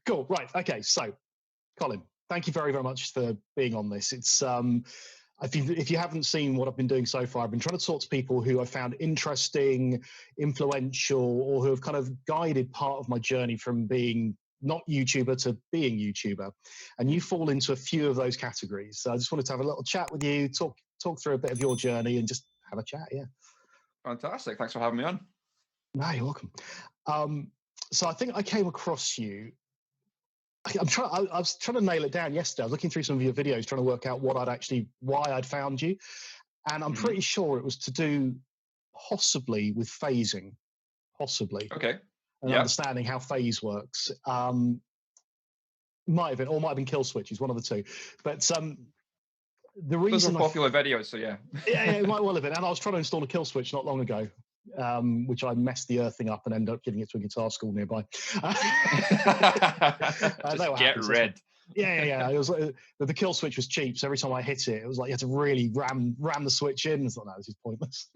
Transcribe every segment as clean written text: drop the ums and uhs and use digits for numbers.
Cool. Right. Okay. So, Colin, thank you very, very much for being on this. It's if you haven't seen what I've been doing so far, I've been trying to talk to people who I found interesting, influential, or who have kind of guided part of my journey from being not YouTuber to being YouTuber. And you fall into a few of those categories. So I just wanted to have a little chat with you, talk through a bit of your journey and just have a chat. Yeah. Fantastic. Thanks for having me on. No, you're welcome. So I think I came across you. I was trying to nail it down yesterday. I was looking through some of your videos, trying to work out why I'd found you. And I'm pretty sure it was to do possibly with phasing, possibly. Okay. And understanding how phase works. Might have been kill switches, one of the two. But the reason those are popular videos, so yeah. yeah, it might well have been. And I was trying to install a kill switch not long ago, which I messed the earthing up and ended up giving it to a guitar school nearby. Just get rid. Yeah. It was the kill switch was cheap, so every time I hit it, it was like you had to really ram the switch in. It's like, no, this is pointless.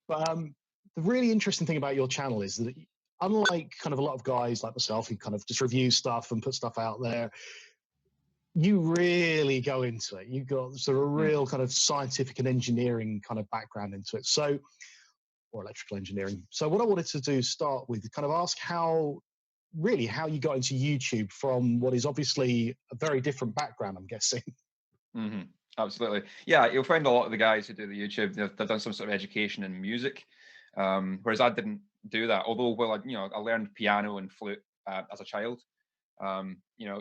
But the really interesting thing about your channel is that, unlike kind of a lot of guys like myself who kind of just review stuff and put stuff out there, you really go into it. You've got sort of a real kind of scientific and engineering kind of background into it. So, or electrical engineering. So what I wanted to do, start with, kind of ask how you got into YouTube from what is obviously a very different background, I'm guessing. Absolutely. Yeah, you'll find a lot of the guys who do the YouTube, they've done some sort of education in music, whereas I didn't do that. Although, I learned piano and flute as a child.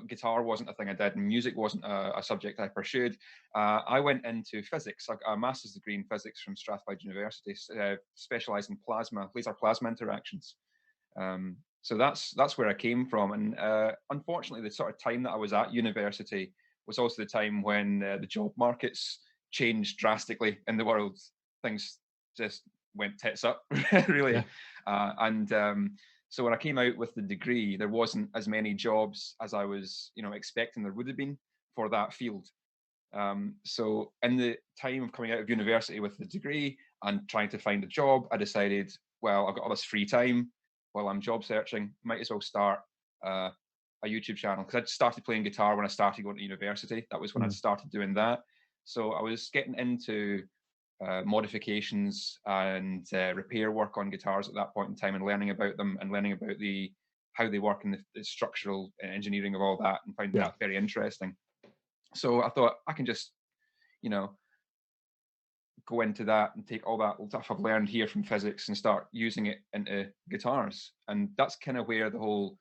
Guitar wasn't a thing I did, and music wasn't a subject I pursued. I went into physics. I got a master's degree in physics from Strathclyde University, specialised in laser plasma interactions. So that's where I came from. And unfortunately, the sort of time that I was at university was also the time when the job markets changed drastically in the world. Things just went tits up, really. Yeah. So when I came out with the degree, there wasn't as many jobs as I was, expecting there would have been for that field. So in the time of coming out of university with the degree and trying to find a job, I decided, well, I've got all this free time while I'm job searching, might as well start a YouTube channel, because I'd started playing guitar when I started going to university. That was when I started doing that. So I was getting into modifications and repair work on guitars at that point in time, and learning about them and learning about how they work and the structural engineering of all that, and finding that very interesting. So I thought I can just, go into that and take all that stuff I've learned here from physics and start using it into guitars. And that's kind of where the whole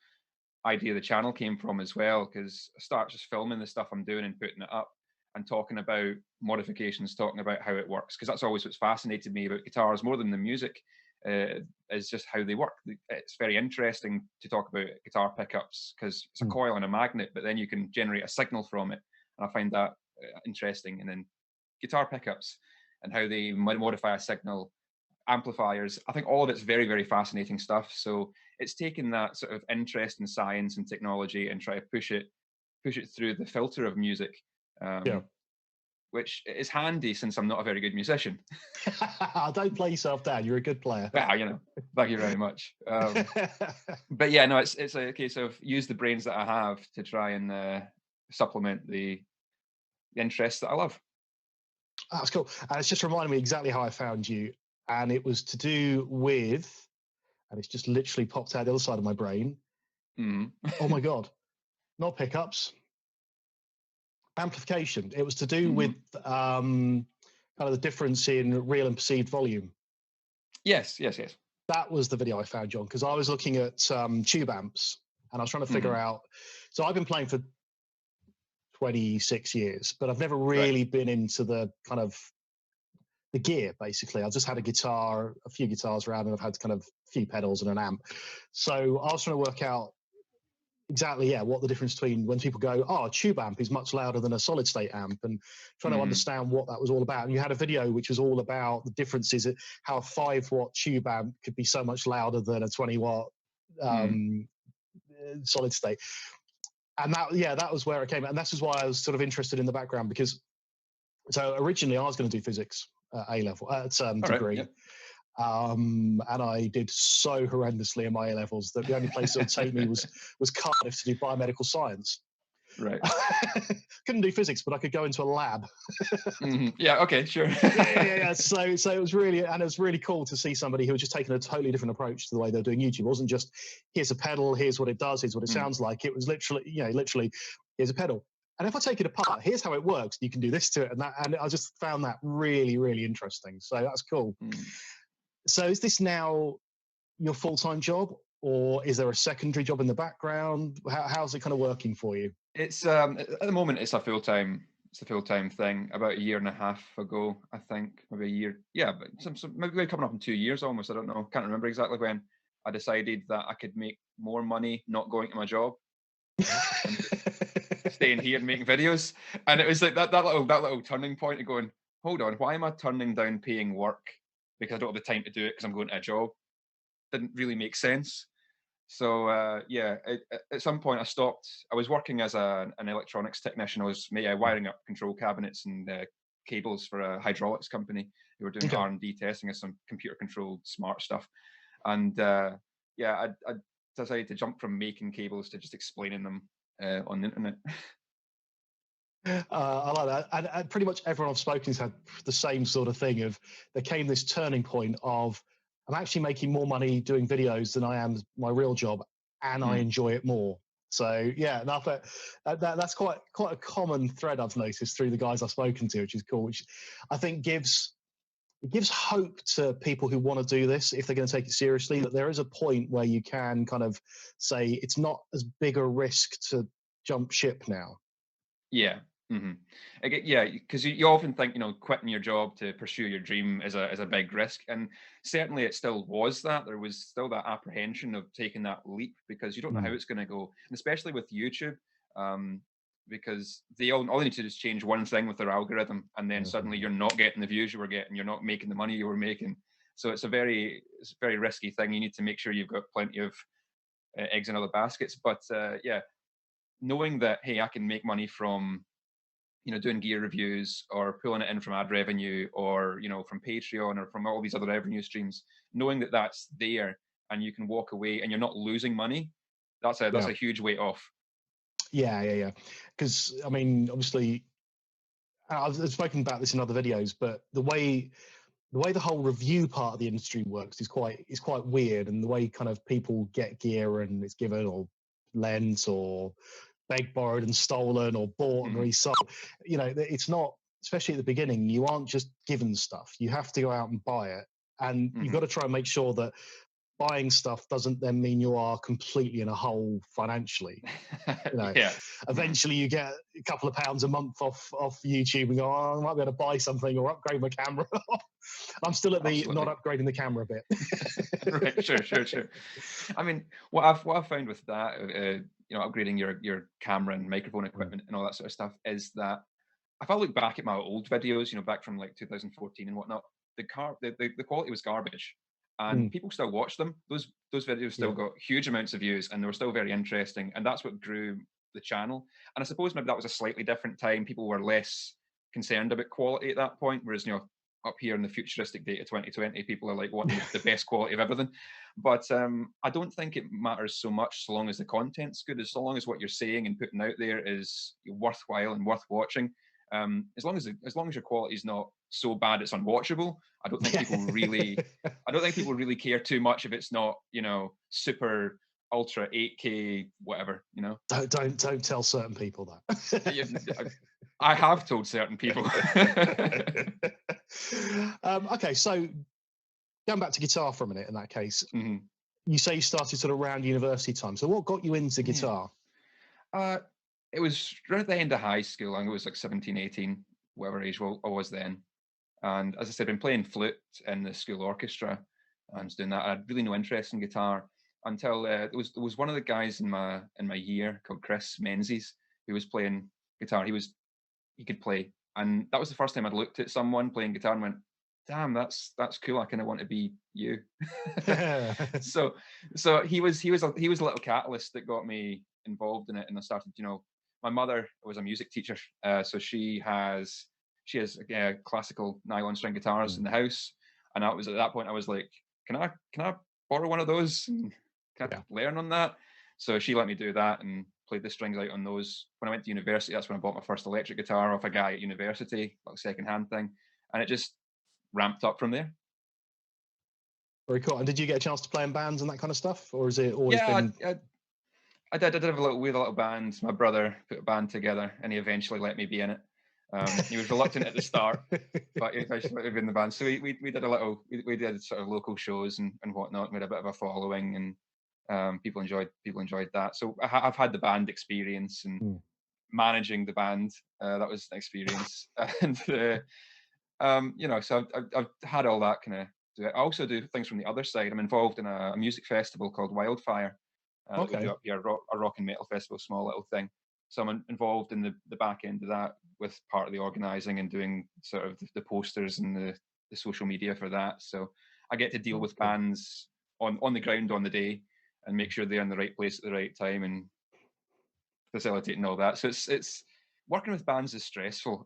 idea of the channel came from as well, because I start just filming the stuff I'm doing and putting it up and talking about modifications, talking about how it works, because that's always what's fascinated me about guitars more than the music, is just how they work. It's very interesting to talk about guitar pickups, because it's a coil and a magnet, but then you can generate a signal from it, and I find that interesting. And then guitar pickups and how they modify a signal, amplifiers, I think all of it's very, very fascinating stuff. So it's taken that sort of interest in science and technology and try to push it through the filter of music, which is handy since I'm not a very good musician. Don't play yourself down. You're a good player. Well, thank you very much. But yeah, no, it's a case of use the brains that I have to try and supplement the interests that I love. Oh, that's cool. And it's just reminding me exactly how I found you. And it was to do with, and it's just literally popped out the other side of my brain. Oh my God. Not pickups. Amplification. It was to do with kind of the difference in real and perceived volume. Yes. That was the video I found, John, because I was looking at tube amps and I was trying to figure out. So I've been playing for 26 years, but I've never really been into the kind of the gear, basically. I just had a few guitars around, and I've had kind of a few pedals and an amp. So I was trying to work out exactly, what the difference between when people go, a tube amp is much louder than a solid state amp, and trying to understand what that was all about. And you had a video which was all about the differences, how a 5-watt tube amp could be so much louder than a 20-watt solid state. And that was where it came. And this is why I was sort of interested in the background, because so originally I was going to do physics at A-level, at degree. and I did so horrendously in my A levels that the only place it would take me was Cardiff to do biomedical science. Right. Couldn't do physics, but I could go into a lab. Yeah. Okay. Sure. yeah. So it was really cool to see somebody who was just taking a totally different approach to the way they're doing YouTube. It wasn't just here's a pedal, here's what it does, here's what it sounds like. It was literally here's a pedal, and if I take it apart, here's how it works. You can do this to it and that, and I just found that really, really interesting. So that's cool. So is this now your full-time job, or is there a secondary job in the background? How's it kind of working for you? It's at the moment it's a full-time thing. About a year and a half ago, I think, maybe a year. Yeah, but maybe coming up in 2 years almost. I don't know. Can't remember exactly when I decided that I could make more money not going to my job, and staying here and making videos. And it was like that little turning point of going, hold on, why am I turning down paying work because I don't have the time to do it because I'm going to a job? Didn't really make sense. So at some point I stopped. I was working as an electronics technician. I was wiring up control cabinets and cables for a hydraulics company who were doing R&D testing of some computer controlled smart stuff. And I decided to jump from making cables to just explaining them on the internet. I like that. And pretty much everyone I've spoken to had the same sort of thing of there came this turning point of I'm actually making more money doing videos than I am my real job, and I enjoy it more. So yeah, that's quite a common thread I've noticed through the guys I've spoken to, which is cool. Which I think gives hope to people who want to do this if they're going to take it seriously. That there is a point where you can kind of say it's not as big a risk to jump ship now. Yeah. Yeah, because you often think, quitting your job to pursue your dream is a big risk, and certainly it still was that. There was still that apprehension of taking that leap because you don't know how it's going to go, and especially with YouTube, because all they need to do is change one thing with their algorithm, and then suddenly you're not getting the views you were getting, you're not making the money you were making. So it's a very risky thing. You need to make sure you've got plenty of eggs in other baskets. But knowing that, hey, I can make money from doing gear reviews or pulling it in from ad revenue or, from Patreon or from all these other revenue streams, knowing that that's there and you can walk away and you're not losing money, that's a huge weight off. Yeah. Because, I mean, obviously, I've spoken about this in other videos, but the way the whole review part of the industry works is quite weird, and the way kind of people get gear and it's given or lent or begged, borrowed and stolen or bought and resold. It's not, especially at the beginning, you aren't just given stuff. You have to go out and buy it. And you've got to try and make sure that buying stuff doesn't then mean you are completely in a hole financially. Eventually you get a couple of pounds a month off YouTube and go, I might be able to buy something or upgrade my camera. I'm still at the not upgrading the camera bit. Right, sure. I mean, what I've found with that, upgrading your camera and microphone equipment and all that sort of stuff, is that if I look back at my old videos, back from like 2014 and whatnot, the quality was garbage, and people still watch them. Those videos still got huge amounts of views, and they were still very interesting, and that's what grew the channel. And I suppose maybe that was a slightly different time. People were less concerned about quality at that point, whereas up here in the futuristic date of 2020, people are like wanting the best quality of everything. But I don't think it matters so much so long as the content's good, as long as what you're saying and putting out there is worthwhile and worth watching. As long as your quality is not so bad it's unwatchable, I don't think people really care too much if it's not super ultra 8K whatever. Don't tell certain people that. I have told certain people. Okay, so going back to guitar for a minute in that case, you say you started sort of around university time. So what got you into guitar? It was right at the end of high school. I think it was like 17, 18, whatever age I was then. And as I said, I've been playing flute in the school orchestra and doing that. I had really no interest in guitar until there was one of the guys in my year called Chris Menzies who was playing guitar. He could play, and that was the first time I'd looked at someone playing guitar and went, "Damn, that's cool. I kind of want to be you." So he was a little catalyst that got me involved in it, and I started. My mother was a music teacher, so she has classical nylon string guitars in the house, And I was at that point, I was like, can I borrow one of those? Can I learn on that? So she let me do that and played the strings out on those. When I went to university, that's when I bought my first electric guitar off a guy at university, like a second-hand thing. And it just ramped up from there. Very cool. And did you get a chance to play in bands and that kind of stuff? Or has it always been... I did have a little band. My brother put a band together and he eventually let me be in it. He was reluctant at the start, but he eventually let me be in the band. So we did a little, we did sort of local shows and whatnot, made a bit of a following, and people enjoyed that. So I've had the band experience and managing the band. That was an experience. And, so I've had all that kind of do it. I also do things from the other side. I'm involved in a music festival called Wildfire. That we do up here, a rock and metal festival, small little thing. So I'm involved in the back end of that with part of the organising and doing sort of the posters and the social media for that. So I get to deal with bands on the ground on the day and make sure they're in the right place at the right time and facilitating all that. So it's working with bands is stressful.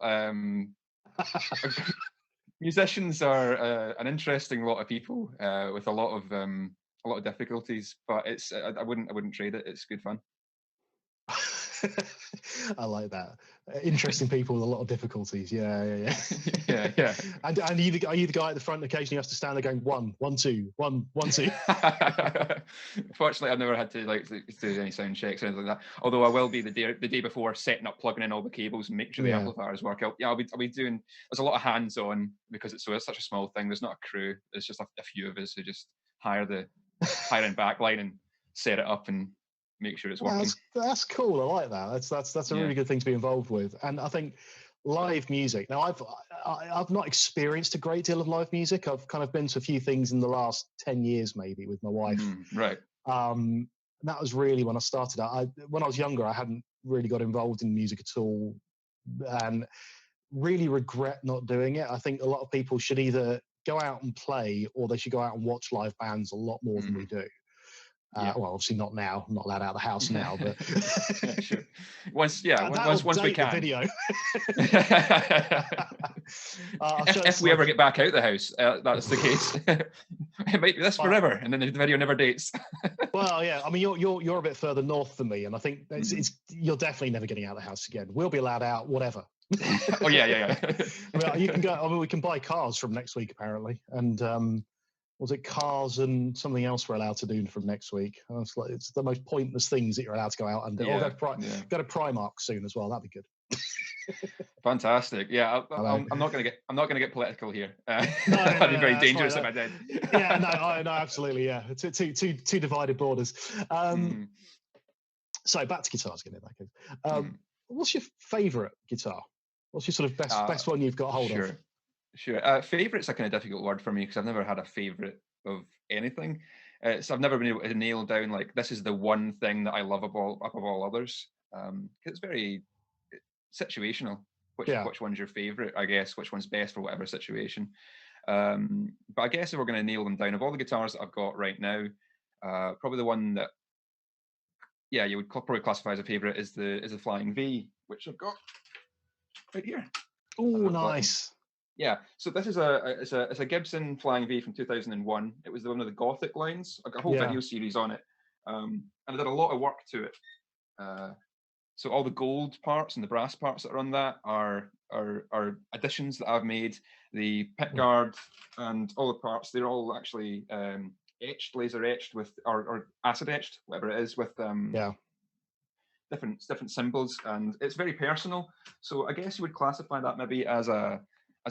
Musicians are an interesting lot of people with a lot of difficulties, but it's I wouldn't trade it. It's good fun. I like that. Interesting people with a lot of difficulties. Yeah. yeah. And are you the guy at the front? Occasionally, you have to stand there going 1, 1, 2, 1, 1, 2. Fortunately, I've never had to do any sound checks or anything like that. Although I will be the day before, setting up, plugging in all the cables, and making sure the amplifiers work out. Yeah, I'll be doing. There's a lot of hands on because it's such a small thing. There's not a crew. There's just a few of us who just hire in backline and set it up and make sure it's working. That's cool. I like that. That's a really good thing to be involved with. And I think live music. Now I've not experienced a great deal of live music. I've kind of been to a few things in the last 10 years maybe with my wife. Right. And that was really when I started out. When I was younger, I hadn't really got involved in music at all, and really regret not doing it. I think a lot of people should either go out and play or they should go out and watch live bands a lot more than we do. Well, obviously not now. I'm not allowed out of the house now, but sure. Once we can. Video. If we ever get back out the house, that's the case. It might be this forever, and then the video never dates. Well, yeah. I mean, you're a bit further north than me, and I think you're definitely never getting out of the house again. We'll be allowed out, whatever. Oh yeah. I mean, you can go. I mean, we can buy cars from next week apparently, and was it cars and something else we're allowed to do from next week? It's the most pointless things that you're allowed to go out and do. Go to Primark soon as well. That'd be good. Fantastic. Yeah, I'm not going to get political here. No, that'd be very dangerous if I did. Yeah, no, absolutely. Yeah, two divided borders. So back to guitars again in that case. What's your favourite guitar? What's your sort of best one you've got hold of? Sure. Favorite's a kind of difficult word for me because I've never had a favorite of anything. So I've never been able to nail down like this is the one thing that I love above all others. It's very situational. Which one's your favorite? I guess which one's best for whatever situation. But I guess if we're going to nail them down, of all the guitars that I've got right now, probably the one that you would probably classify as a favorite is the Flying V, which I've got right here. Oh, nice. Yeah, so this is a Gibson Flying V from 2001. It was one of the Gothic lines. I got a whole video series on it, and I did a lot of work to it. So all the gold parts and the brass parts that are on that are additions that I've made. The pickguard and all the parts, they're all actually laser etched with or acid etched, whatever it is, with different symbols, and it's very personal. So I guess you would classify that maybe as a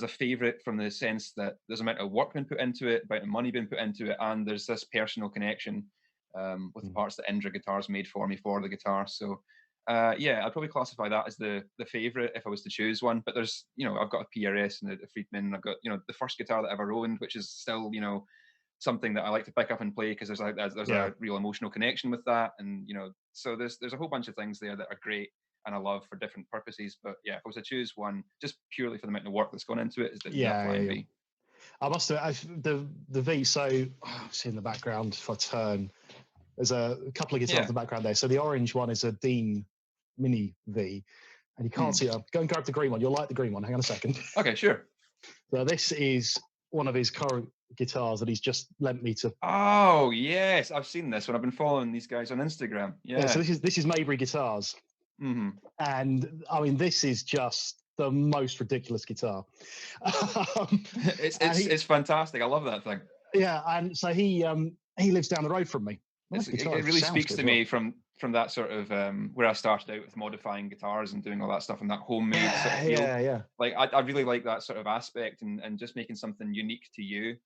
favorite from the sense that there's amount of work been put into it, amount of money been put into it, and there's this personal connection with the parts that Indra Guitars made for me for the guitar. So I'd probably classify that as the favorite if I was to choose one. But there's, I've got a PRS and a Friedman. I've got, the first guitar that I ever owned, which is still, something that I like to pick up and play because there's a real emotional connection with that. And, so there's a whole bunch of things there that are great and I love for different purposes. But if I was to choose one, just purely for the amount of work that's gone into it, is the Flying V. I must have the V. So see in the background, if I turn, there's a couple of guitars in the background there. So the orange one is a Dean Mini V, and you can't see it. Go and grab the green one. You'll like the green one. Hang on a second. Okay, sure. So this is one of his current guitars that he's just lent me to. Oh yes, I've seen this when I've been following these guys on Instagram. Yeah. So this is Maybury Guitars, and I mean this is just the most ridiculous guitar. It's fantastic. I love that thing. Yeah, and so he lives down the road from me. It really speaks to me from that sort of where I started out with modifying guitars and doing all that stuff and that homemade sort of feel. Yeah. Like I really like that sort of aspect and just making something unique to you.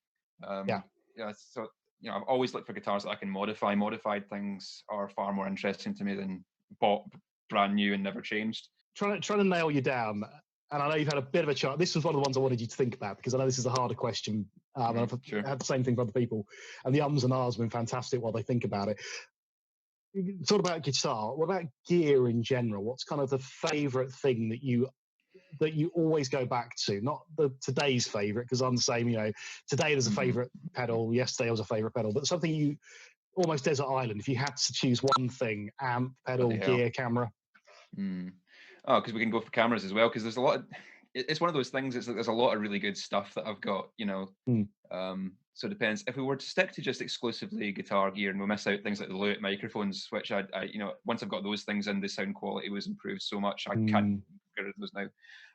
So I've always looked for guitars that I can modify. Modified things are far more interesting to me than bought brand new and never changed. Trying to nail you down, and I know you've had a bit of a chance. This was one of the ones I wanted you to think about because I know this is a harder question. And I've had the same thing for other people, and the ums and ahs have been fantastic while they think about it. Talk about guitar. What about gear in general? What's kind of the favourite thing that you always go back to? Not today's favourite, because I'm the same. Today there's a favourite pedal. Yesterday was a favourite pedal, but something you almost desert island. If you had to choose one thing, amp, pedal, gear, camera. Oh, because we can go for cameras as well. Because there's a lot of. It's one of those things. It's like there's a lot of really good stuff that I've got. So it depends. If we were to stick to just exclusively guitar gear, and we'll miss out things like the Lewitt microphones, which I once I've got those things in, the sound quality was improved so much I can't get rid of those now.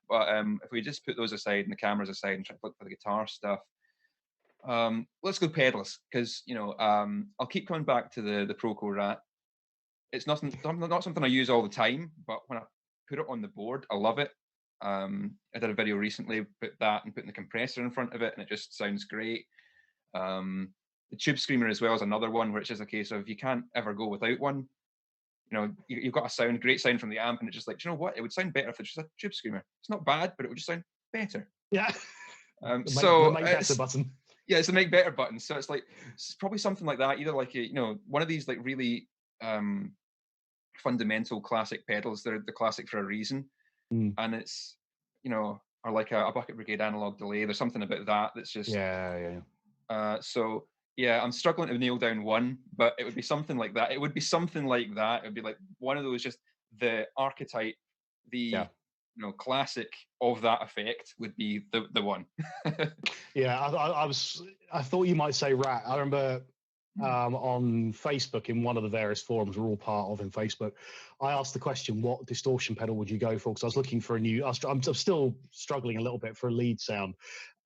But if we just put those aside and the cameras aside and try to look for the guitar stuff, let's go pedals, because I'll keep coming back to the Proco Rat. It's not something I use all the time, but when I put it on the board, I love it. I did a video recently about that and putting the compressor in front of it, and it just sounds great. The Tube Screamer as well is another one, which is a case of you can't ever go without one. You've got a great sound from the amp, and it's just like, do you know what? It would sound better if it's just a Tube Screamer. It's not bad, but it would just sound better. Yeah. So the make better button. Yeah, it's the make better button. So it's probably something like that. Either like one of these like really fundamental classic pedals. They're the classic for a reason. And it's or like a Bucket Brigade analog delay. There's something about that that's just so yeah, I'm struggling to nail down one, but it would be something like that. It would be like one of those, just the archetype, classic of that effect would be the one. Yeah, I thought you might say Rat. I remember on Facebook, in one of the various forums we're all part of in Facebook, I asked the question, what distortion pedal would you go for? Because I was looking for I'm still struggling a little bit for a lead sound,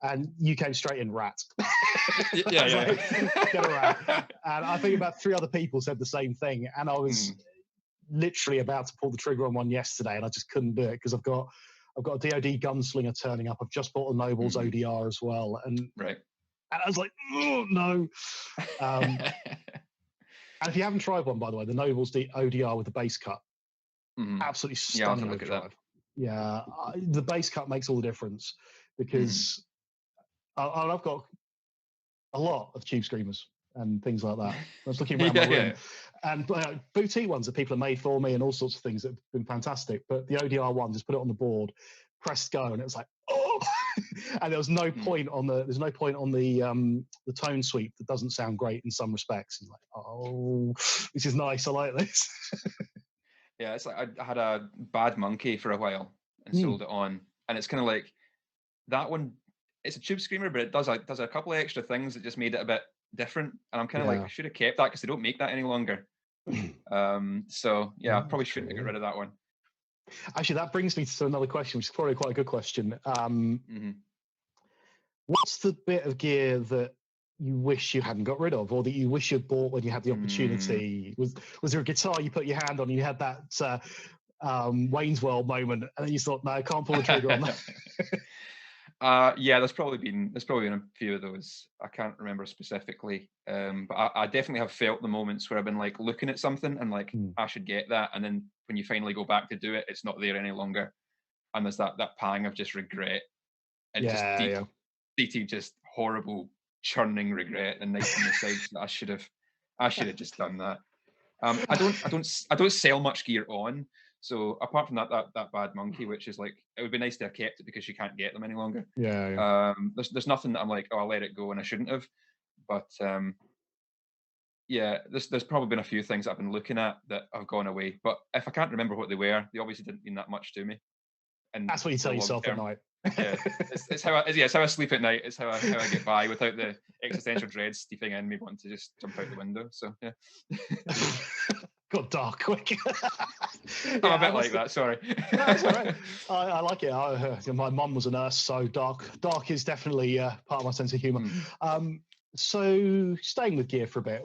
and you came straight in Rat. Yeah. Like, get a Rat. And I think about 3 other people said the same thing, and I was literally about to pull the trigger on one yesterday, and I just couldn't do it because I've got a DoD gunslinger turning up. I've just bought a Noble's ODR as well, and I was like, oh no. And if you haven't tried one, by the way, the Noble's ODR with the bass cut, absolutely stunning to drive. Yeah, the bass cut makes all the difference, because I've got a lot of Tube Screamers and things like that. I was looking around my room, and boutique ones that people have made for me and all sorts of things that have been fantastic. But the ODR one, just put it on the board, pressed go, and it was like, oh! And there's no point on the tone sweep that doesn't sound great in some respects. It's like, oh, this is nice. I like this. Yeah, it's like I had a Bad Monkey for a while and sold it on, and it's kind of like that one. It's a Tube Screamer, but it does a couple of extra things that just made it a bit different. And I'm kind of like, I should have kept that because they don't make that any longer. So yeah, I probably shouldn't have got rid of that one. Actually, that brings me to another question, which is probably quite a good question. What's the bit of gear that you wish you hadn't got rid of, or that you wish you'd bought when you had the opportunity? Was there a guitar you put your hand on and you had that Wayne's World moment, and then you thought, no, I can't pull the trigger on that? Yeah, there's probably been a few of those. I can't remember specifically, but I definitely have felt the moments where I've been like looking at something and like I should get that, and then when you finally go back to do it, it's not there any longer, and there's that pang of just regret and deep, just horrible churning regret and nice in the sides that I should have just done that. I don't sell much gear on. So apart from that Bad Monkey, which is like, it would be nice to have kept it because you can't get them any longer. There's nothing that I'm like, oh, I'll let it go and I shouldn't have. But there's probably been a few things I've been looking at that have gone away. But if I can't remember what they were, they obviously didn't mean that much to me. And that's what you tell yourself at night. Yeah, it's how I sleep at night. It's how I get by without the existential dread steeping in me wanting to just jump out the window. So yeah. Got dark quick. I'm a bit like that. Sorry. No, that's all right. I like it. My mum was a nurse, so dark is definitely part of my sense of humour. So staying with gear for a bit,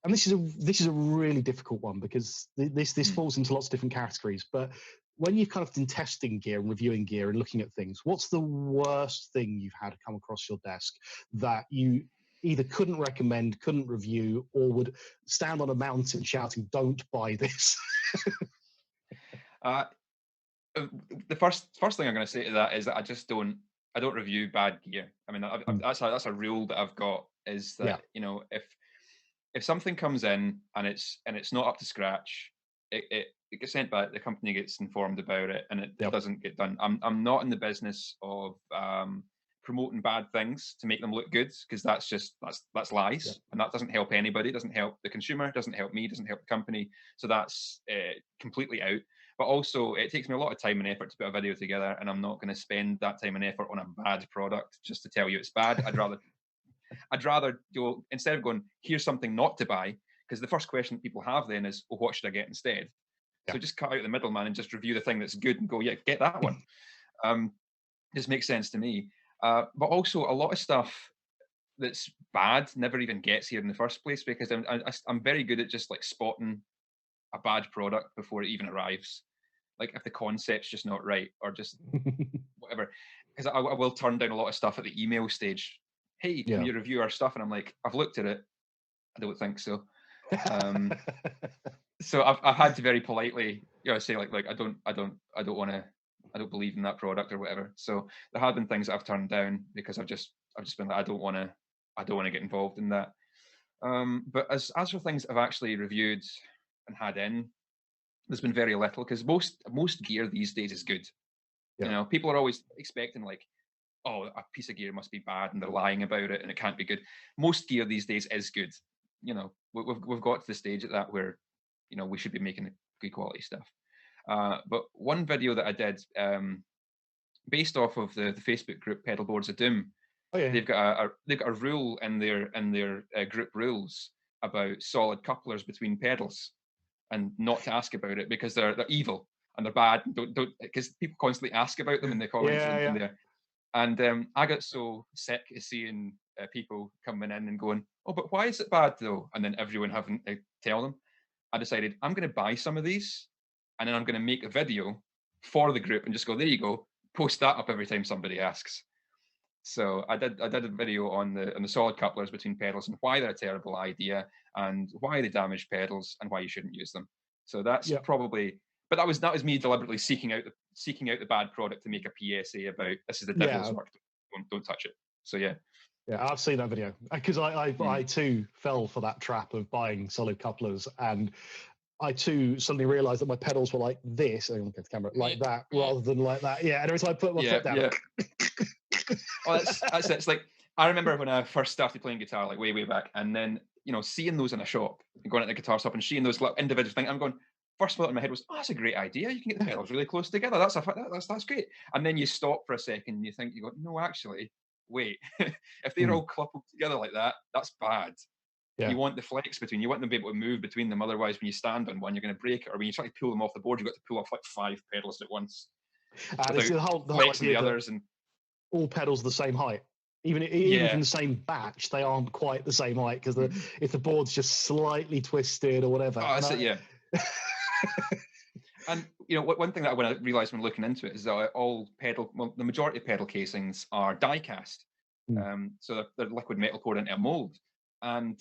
and this is a really difficult one because this falls into lots of different categories. But when you've kind of been testing gear and reviewing gear and looking at things, what's the worst thing you've had come across your desk that you either couldn't recommend, couldn't review, or would stand on a mountain shouting, "Don't buy this"? The first thing I'm going to say to that is that I don't review bad gear. I mean, that's a rule that I've got, is that if something comes in and it's not up to scratch, it gets sent back. The company gets informed about it, and it doesn't get done. I'm not in the business of promoting bad things to make them look good, because that's lies, and that doesn't help anybody. It doesn't help the consumer. It doesn't help me. It doesn't help the company. So that's completely out. But also, it takes me a lot of time and effort to put a video together, and I'm not going to spend that time and effort on a bad product just to tell you it's bad. I'd rather go, instead of going, here's something not to buy, because the first question people have then is, well, what should I get instead? So just cut out the middleman and just review the thing that's good and go, yeah, get that one. This makes sense to me. But also, a lot of stuff that's bad never even gets here in the first place, because I'm very good at just like spotting a bad product before it even arrives. Like if the concept's just not right, or just whatever, because I will turn down a lot of stuff at the email stage. Hey, can you review our stuff? And I'm like, I've looked at it. I don't think so. So I've had to very politely, say like I don't believe in that product or whatever. So there have been things that I've turned down because I've just been like, I don't want to get involved in that. But as for things I've actually reviewed and had in, there's been very little, because most gear these days is good. People are always expecting like, oh, a piece of gear must be bad and they're lying about it and it can't be good. Most gear these days is good. We've got to the stage at that where, we should be making good quality stuff. But one video that I did, based off of the Facebook group Pedal Boards of Doom, they've got a rule in their group rules about solid couplers between pedals, and not to ask about it because they're evil and they're bad. Don't because people constantly ask about them in the comments in there. And I got so sick of seeing people coming in and going, "Oh, but why is it bad though?" And then everyone having to tell them. I decided I'm going to buy some of these, and then I'm going to make a video for the group and just go, there you go, post that up every time somebody asks. So I did a video on the solid couplers between pedals and why they're a terrible idea and why they damage pedals and why you shouldn't use them. So that's probably, but that was me deliberately seeking out the bad product to make a PSA about this is the devil's work. Don't touch it. So yeah. Yeah, I've seen that video because I too fell for that trap of buying solid couplers, and I too suddenly realised that my pedals were like this. I don't get the camera like that rather than like that. Yeah, and every time I put my foot down. Yeah. Oh, that's it. It's like I remember when I first started playing guitar, like way back, and then seeing those in a shop and going at the guitar shop and seeing those little individual things. I'm going. First thought in my head was, "Oh, that's a great idea. You can get the pedals really close together. That's great." And then you stop for a second and you go, "No, actually, wait. If they're all coupled together like that, that's bad. You want the flex between. You want them to be able to move between them. Otherwise, when you stand on one, you're going to break it. Or when you try to pull them off the board, you've got to pull off like 5 pedals at once. It's the whole flexing the others and all pedals the same height. Even from the same batch, they aren't quite the same height because if the board's just slightly twisted or whatever. Oh, that's it. Yeah. And one thing that when I realised when looking into it is that the majority of pedal casings are die cast, so they're liquid metal poured into a mold. And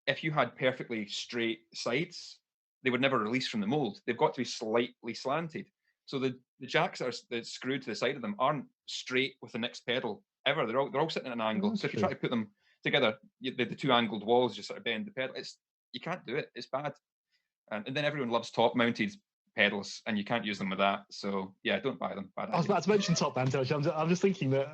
if you had perfectly straight sides, they would never release from the mold. They've got to be slightly slanted. So the jacks that's screwed to the side of them aren't straight with the next pedal ever. They're all sitting at an angle. So if you try to put them together, the two angled walls just sort of bend the pedal. You can't do it. It's bad. And then everyone loves top-mounted pedals, and you can't use them with that. So yeah, don't buy them. Bad idea. I was about to mention top-mounted. I'm just thinking that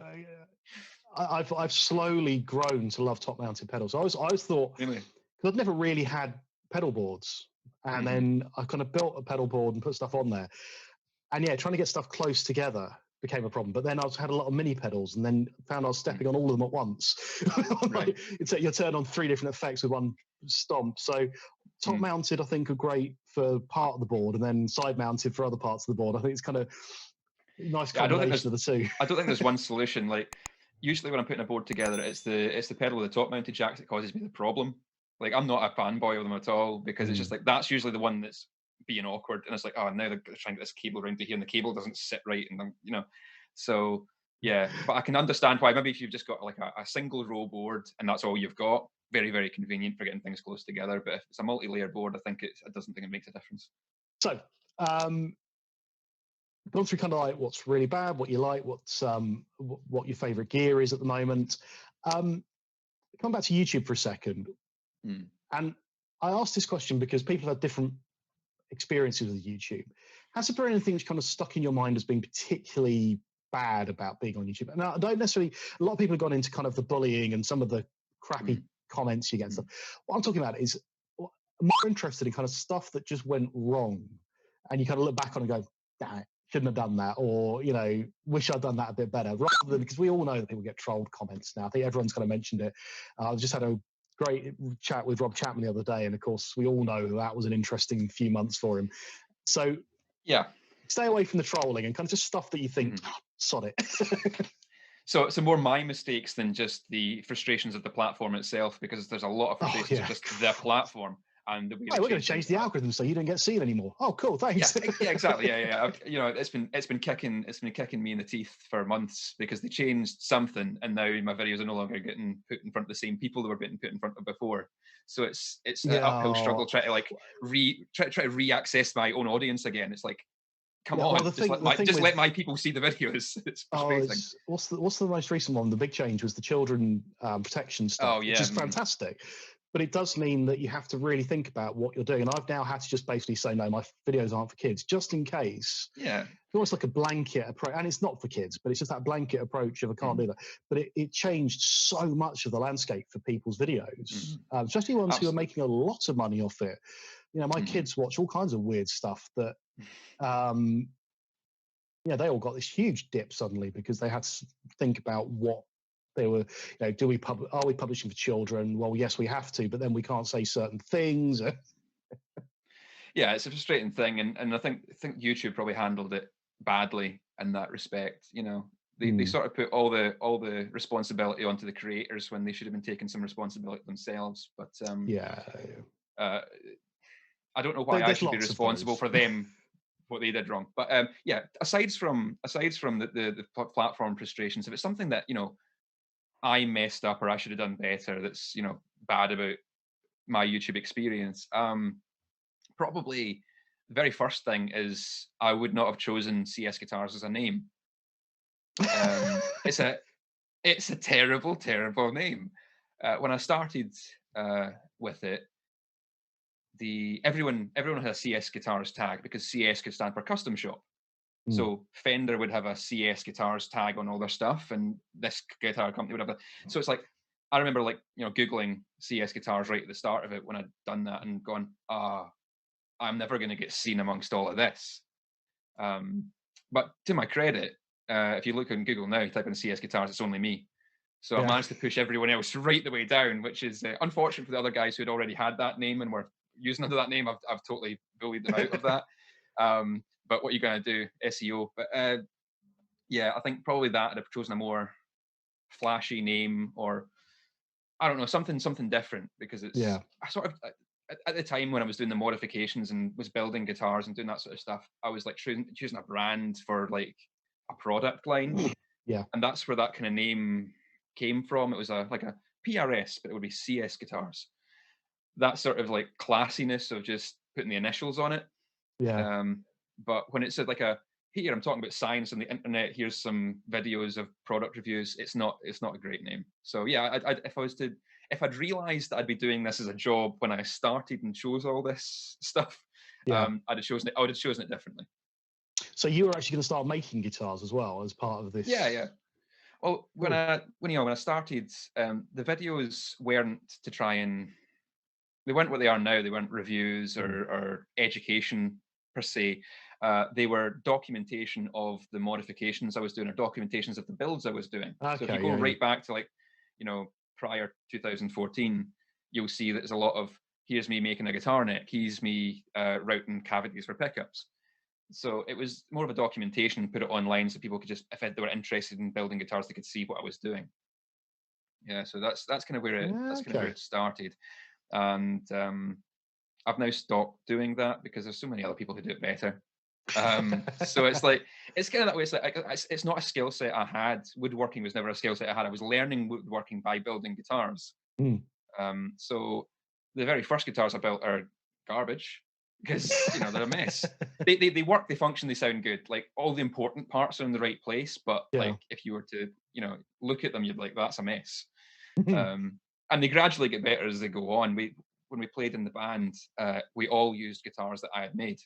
I've slowly grown to love top-mounted pedals. I always thought, because I've never really had pedal boards, and then I kind of built a pedal board and put stuff on there. And yeah, trying to get stuff close together became a problem. But then I had a lot of mini pedals, and then found I was stepping on all of them at once. Right. You turn on 3 different effects with one stomp. So top mounted, I think, are great for part of the board, and then side mounted for other parts of the board. I think it's kind of a nice combination of the two. I don't think there's one solution. Like usually when I'm putting a board together, it's the pedal with the top mounted jacks that causes me the problem. Like I'm not a fanboy of them at all, because it's just like that's usually the one that's being awkward, and it's like, oh, now they're trying to get this cable around to here, and the cable doesn't sit right, and then, you know, so yeah. But I can understand why. Maybe if you've just got like a single row board and that's all you've got, very, very convenient for getting things close together. But if it's a multi-layer board, I doesn't think it makes a difference. So gone through kind of like what's really bad, what you like, what your favorite gear is at the moment. Come back to YouTube for a second. And I asked this question because people have different experiences with YouTube. Has there been anything which kind of stuck in your mind as being particularly bad about being on YouTube? Now, I don't necessarily, a lot of people have gone into kind of the bullying and some of the crappy comments you get and stuff. What I'm talking about is, I'm more interested in kind of stuff that just went wrong, and you kind of look back on and go, damn it, shouldn't have done that, or, you know, wish I'd done that a bit better, rather than, because we all know that people get trolled comments now. I think everyone's kind of mentioned it. I just had a great chat with Rob Chapman the other day, and of course we all know that was an interesting few months for him. So yeah, stay away from the trolling and kind of just stuff that you think, sod it. So it's more my mistakes than just the frustrations of the platform itself, because there's a lot of frustrations of just the platform. And we're going to change the algorithm so you don't get seen anymore. Oh, cool, thanks. Yeah, exactly. Yeah. You know, it's been kicking me in the teeth for months, because they changed something, and now my videos are no longer getting put in front of the same people that were getting put in front of before. So it's an uphill struggle trying to like try to re-access my own audience again. It's like, come on, let my people see the videos. It's frustrating. What's the most recent one? The big change was the children protection stuff, which is fantastic. But it does mean that you have to really think about what you're doing. And I've now had to just basically say, no, my videos aren't for kids, just in case. Yeah. It's almost like a blanket approach. And it's not for kids, but it's just that blanket approach of I can't do that. But it changed so much of the landscape for people's videos, especially ones who are making a lot of money off it. You know, my kids watch all kinds of weird stuff that, they all got this huge dip suddenly because they had to think about what they were, are we publishing for children? Well, yes, we have to, but then we can't say certain things. Yeah, it's a frustrating thing, and I think YouTube probably handled it badly in that respect. You know, they sort of put all the responsibility onto the creators when they should have been taking some responsibility themselves. But I don't know why I should be responsible for them what they did wrong. But aside from the platform frustrations, if it's something that, you know, I messed up or I should have done better, that's, you know, bad about my YouTube experience, probably the very first thing is I would not have chosen CSGuitars as a name. It's a terrible, terrible name. When I started with it, everyone had a CSGuitars tag, because CS could stand for custom shop. So Fender would have a CSGuitars tag on all their stuff, and this guitar company would have so it's like, I remember, like, you know, Googling CSGuitars right at the start of it when I'd done that and gone, I'm never going to get seen amongst all of this. But to my credit, if you look on Google now, type in CSGuitars, it's only me. So I managed to push everyone else right the way down, which is unfortunate for the other guys who had already had that name and were using under that name. I've totally bullied them out of that. But what are you going to do? SEO. But I think probably that I'd have chosen a more flashy name, or I don't know, something different, because it's I sort of, at the time when I was doing the modifications and was building guitars and doing that sort of stuff, I was like choosing a brand for like a product line. Yeah. And that's where that kind of name came from. It was like a PRS, but it would be CSGuitars. That sort of like classiness of just putting the initials on it. Yeah. But when it said like here I'm talking about science on the internet, here's some videos of product reviews, it's not a great name. So yeah, if I'd realized that I'd be doing this as a job when I started and chose all this stuff, I would have chosen it differently. So you were actually going to start making guitars as well as part of this? Yeah. Well, when I started, the videos weren't to try and, they weren't what they are now. They weren't reviews or education per se. They were documentation of the modifications I was doing, or documentations of the builds I was doing. So if you Okay, go yeah, right back to, like, prior 2014, you'll see that there's a lot of, here's me making a guitar neck, here's me routing cavities for pickups. So it was more of a documentation, put it online so people could just, if they were interested in building guitars, they could see what I was doing. Yeah, so that's kind of where it started. And I've now stopped doing that because there's so many other people who do it better. So it's like, it's kind of that way. It's like, it's not a skill set I had. Woodworking was never a skill set I had. I was learning woodworking by building guitars. Mm. So the very first guitars I built are garbage because they're a mess. They work, they function, they sound good. Like, all the important parts are in the right place, but like, if you were to look at them, you'd be like, that's a mess. And they gradually get better as they go on. When we played in the band, we all used guitars that I had made,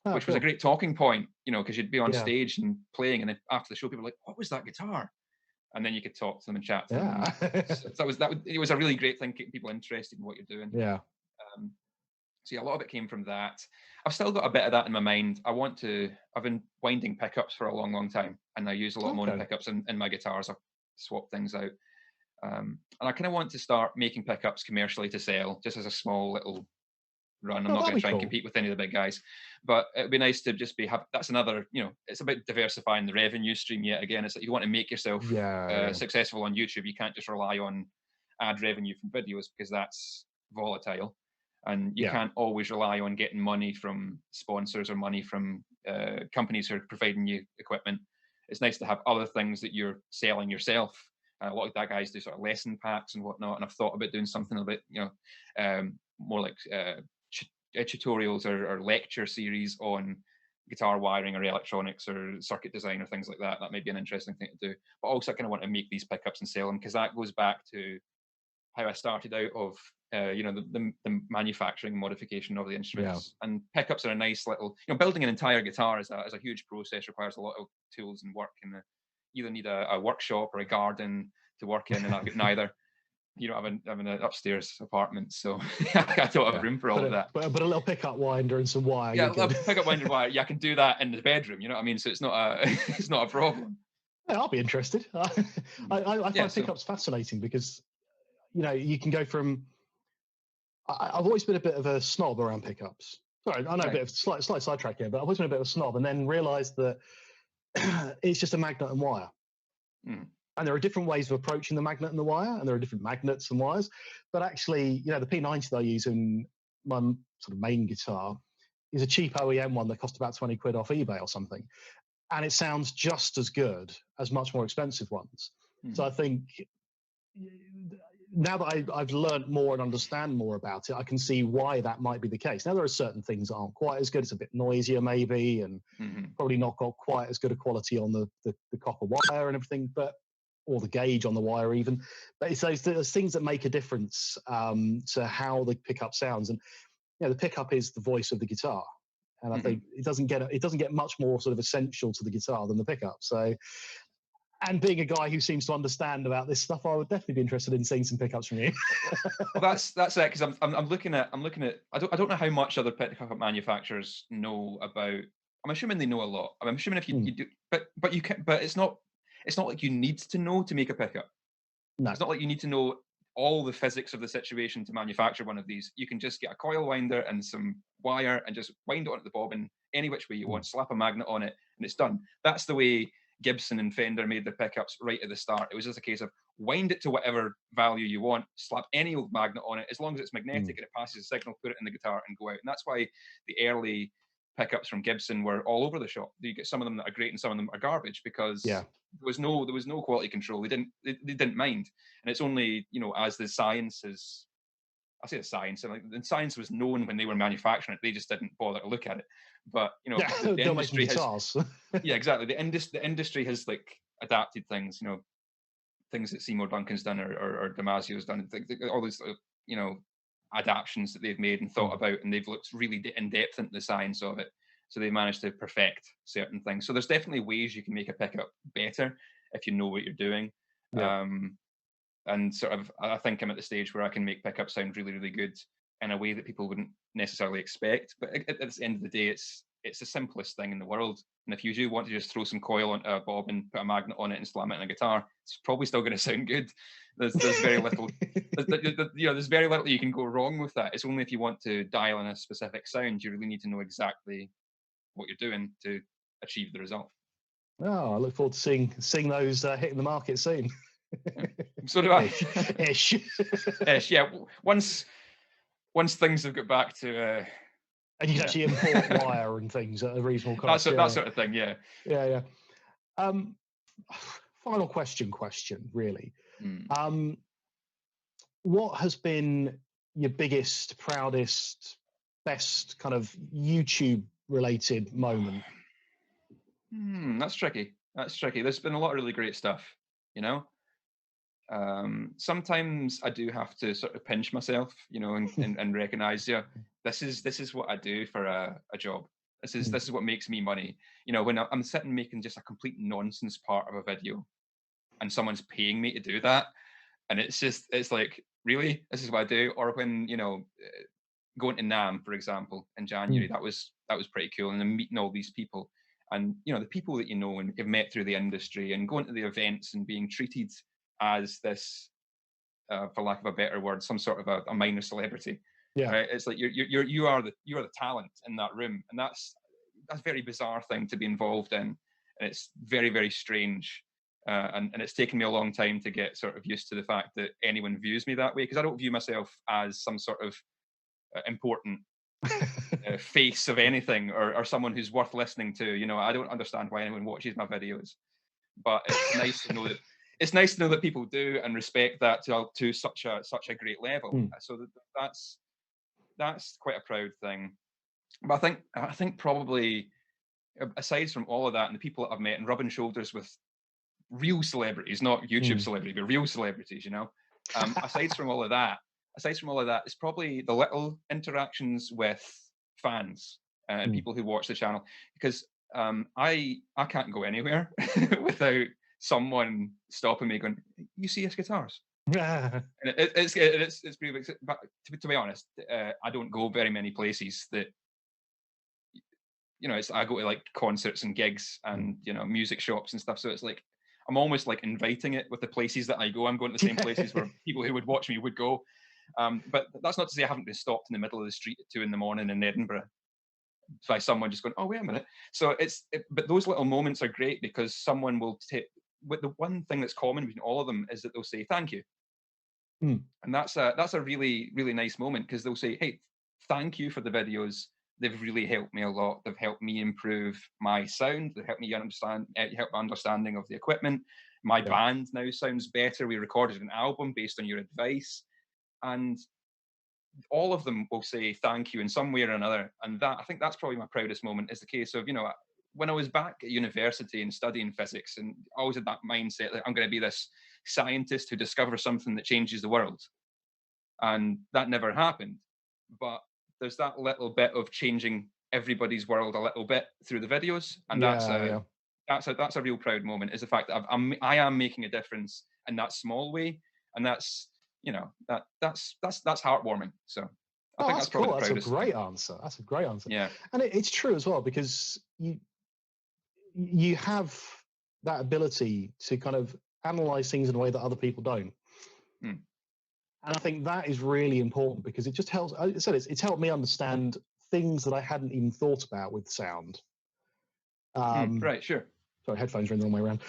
which was a great talking point, because you'd be on stage and playing, and then after the show, people were like, "What was that guitar?" And then you could talk to them and chat to them. So it was a really great thing, getting people interested in what you're doing. Yeah. So yeah, a lot of it came from that. I've still got a bit of that in my mind. I've been winding pickups for a long, long time, and I use a lot of mono pickups in my guitars. I've swapped things out. And I kind of want to start making pickups commercially to sell, just as a small little run. I'm not going to try and compete with any of the big guys, but it'd be nice to just that's another, it's about diversifying the revenue stream yet again. It's like, you want to make yourself successful on YouTube. You can't just rely on ad revenue from videos, because that's volatile. And you can't always rely on getting money from sponsors or money from companies who are providing you equipment. It's nice to have other things that you're selling yourself. A lot of that guys do sort of lesson packs and whatnot, and I've thought about doing something a bit, more like tutorials or lecture series on guitar wiring or electronics or circuit design or things like that. That may be an interesting thing to do. But also, I kind of want to make these pickups and sell them, because that goes back to how I started out of the manufacturing modification of the instruments. And pickups are a nice little, building an entire guitar is a huge process, requires a lot of tools and work, and you either need a workshop or a garden to work in, and I've got neither. Have an upstairs apartment, so I don't have room for all of that. But a little pickup winder and some wire. Yeah, a pickup winder wire. Yeah, I can do that in the bedroom. You know what I mean? So it's not a problem. Yeah, I'll be interested. I find pickups fascinating, because you can go from. I've always been a bit of a snob around pickups. Sorry, I know a bit of slight sidetrack here, but I've always been a bit of a snob, and then realised that it's just a magnet and wire. And there are different ways of approaching the magnet and the wire, and there are different magnets and wires. But actually, the P90 that I use in my sort of main guitar is a cheap OEM one that cost about 20 quid off eBay or something. And it sounds just as good as much more expensive ones. So I think now that I've learned more and understand more about it, I can see why that might be the case. Now, there are certain things that aren't quite as good. It's a bit noisier maybe, and probably not got quite as good a quality on the copper wire and everything, or the gauge on the wire even. But it's those things that make a difference to how the pickup sounds. And the pickup is the voice of the guitar. And I think it doesn't get much more sort of essential to the guitar than the pickup. So, and being a guy who seems to understand about this stuff, I would definitely be interested in seeing some pickups from you. Well, that's it, because I'm looking at I don't know how much other pickup manufacturers know about. I'm assuming they know a lot. I'm assuming if you do, but you can, but it's not like you need to know to make a pickup. No. It's not like you need to know all the physics of the situation to manufacture one of these. You can just get a coil winder and some wire and just wind it onto the bobbin any which way you want, slap a magnet on it, and it's done. That's the way Gibson and Fender made their pickups right at the start. It was just a case of wind it to whatever value you want, slap any old magnet on it, as long as it's magnetic and it passes a signal, put it in the guitar and go out. And that's why the early pickups from Gibson were all over the shop. You get some of them that are great and some of them are garbage, because there was no quality control. They didn't mind. And it's only, as the science is, I say the science, and the science was known when they were manufacturing it, they just didn't bother to look at it. But the industry has exactly. The industry has like adapted things, things that Seymour Duncan's done or Damasio's done, all these adaptions that they've made and thought about, and they've looked really in depth into the science of it. So they managed to perfect certain things. So there's definitely ways you can make a pickup better if you know what you're doing. And sort of, I think I'm at the stage where I can make pickups sound really, really good in a way that people wouldn't necessarily expect. But at the end of the day, it's the simplest thing in the world. And if you do want to just throw some coil onto a bob and put a magnet on it and slam it in a guitar, it's probably still going to sound good. There's very little, there's very little you can go wrong with that. It's only if you want to dial in a specific sound, you really need to know exactly what you're doing to achieve the result. Oh, I look forward to seeing those hitting the market soon. Yeah. So do I. Ish. Ish, yeah. Once things have got back to and you can actually import wire and things at a reasonable cost. That sort of thing, yeah. Yeah. Final question, really. What has been your biggest, proudest, best kind of YouTube-related moment? That's tricky. There's been a lot of really great stuff, you know. Sometimes I do have to sort of pinch myself, you know, and recognize, this is what I do for a job. This is what makes me money. You know, when I'm sitting making just a complete nonsense part of a video, and someone's paying me to do that, and it's like, really, this is what I do. Or when, you know, going to NAMM, for example, in January, that was pretty cool, and then meeting all these people, and you know, the people that you know and you've met through the industry, and going to the events and being treated as this, for lack of a better word, some sort of a minor celebrity. Yeah, right? It's like you are the talent in that room, and that's a very bizarre thing to be involved in, and it's very, very strange. And it's taken me a long time to get sort of used to the fact that anyone views me that way, because I don't view myself as some sort of important face of anything, or someone who's worth listening to. You know, I don't understand why anyone watches my videos, but it's nice to know that. It's nice to know that people do and respect that to such a great level. So that's quite a proud thing. But I think probably, aside from all of that and the people that I've met and rubbing shoulders with real celebrities, not YouTube celebrities, but real celebrities, you know. Aside from all of that, it's probably the little interactions with fans and people who watch the channel, because I can't go anywhere without someone stopping me going, "You CSGuitars?" And it's pretty big. But to be honest, I don't go very many places that, you know, I go to like concerts and gigs and, you know, music shops and stuff. So it's like I'm almost like inviting it with the places that I go. I'm going to the same places where people who would watch me would go. But that's not to say I haven't been stopped in the middle of the street at 2 a.m. in Edinburgh by someone just going, "Oh, wait a minute." So but those little moments are great, because someone will take. But the one thing that's common between all of them is that they'll say thank you, and that's a really, really nice moment, because they'll say, "Hey, thank you for the videos. They've really helped me a lot. They've helped me improve my sound. They've helped me help my understanding of the equipment. My band now sounds better. We recorded an album based on your advice." And all of them will say thank you in some way or another. And I think that's probably my proudest moment, is the case of, you know, when I was back at university and studying physics, and I always had that mindset that I'm going to be this scientist who discovers something that changes the world. And that never happened. But there's that little bit of changing everybody's world a little bit through the videos. And that's a real proud moment, is the fact that I am making a difference in that small way. And that's, you know, that's heartwarming. So I think that's probably cool. the proudest. That's a great answer. Yeah. And it's true as well, because you have that ability to kind of analyze things in a way that other people don't. And I think that is really important, because it just helps. I said it's helped me understand things that I hadn't even thought about with sound. Right, sure. Sorry, headphones are in the wrong way around.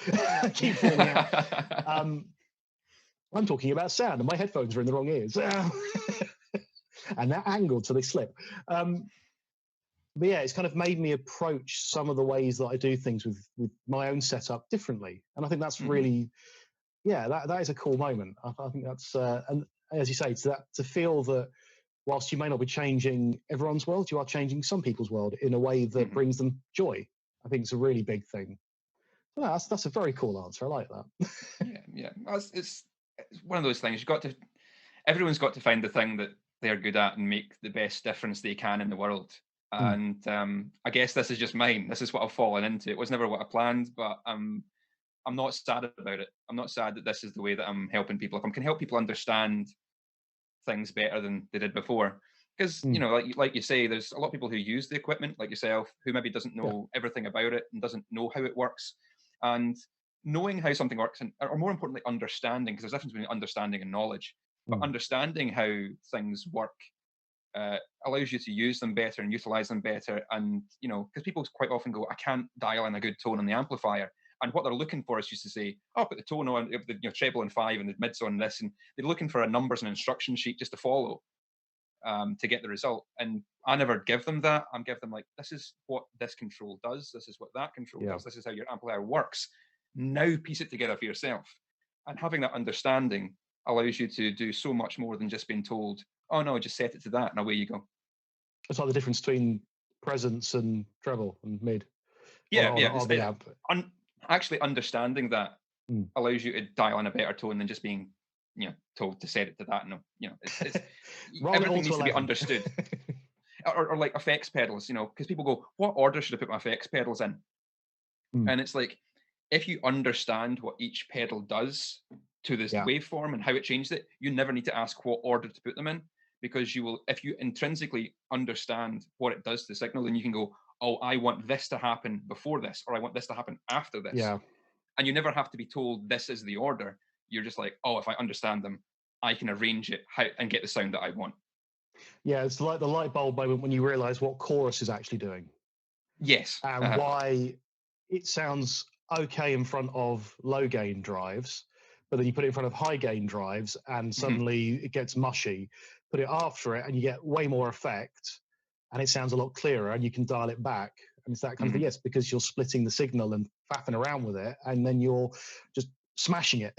I keep falling out. I'm talking about sound, and my headphones are in the wrong ears. And they're angled so they slip. But yeah, it's kind of made me approach some of the ways that I do things with my own setup differently. And I think that's really, that is a cool moment. I think that's, and as you say, to feel that whilst you may not be changing everyone's world, you are changing some people's world in a way that brings them joy. I think it's a really big thing. Well, that's a very cool answer. I like that. Yeah. It's one of those things. Everyone's got to find the thing that they're good at and make the best difference they can in the world. And I guess this is just mine. This is what I've fallen into. It was never what I planned, but I'm not sad about it. I'm not sad that this is the way that I'm helping people. If I can help people understand things better than they did before, Because like you say, there's a lot of people who use the equipment, like yourself, who maybe doesn't know everything about it and doesn't know how it works. And knowing how something works, or more importantly, understanding, because there's a difference between understanding and knowledge, but understanding how things work allows you to use them better and utilize them better. And because people quite often go, I can't dial in a good tone on the amplifier. And what they're looking for is just to say, oh, put the tone on, the treble on 5 and the mids on this, and they're looking for a numbers and instruction sheet just to follow. To get the result. And I never give them that. I'm give them like, this is what this control does. This is what that control does. This is how your amplifier works. Now piece it together for yourself. And having that understanding allows you to do so much more than just being told, oh no, just set it to that and away you go. It's like the difference between presence and treble and mid. Actually understanding that allows you to dial in a better tone than just being told to set it to that. No, it's everything needs to be understood. or like effects pedals, because people go, what order should I put my effects pedals in? And it's like, if you understand what each pedal does to this waveform and how it changes it, you never need to ask what order to put them in, because you will, if you intrinsically understand what it does to the signal, then you can go, oh, I want this to happen before this, or I want this to happen after this. And you never have to be told this is the order. You're just like, oh, if I understand them, I can arrange it and get the sound that I want. Yeah, it's like the light bulb moment when you realize what chorus is actually doing. Yes. And why it sounds okay in front of low gain drives, but then you put it in front of high gain drives and suddenly it gets mushy. Put it after it and you get way more effect and it sounds a lot clearer and you can dial it back. And it's that kind of thing, yes, because you're splitting the signal and faffing around with it, and then you're just smashing it.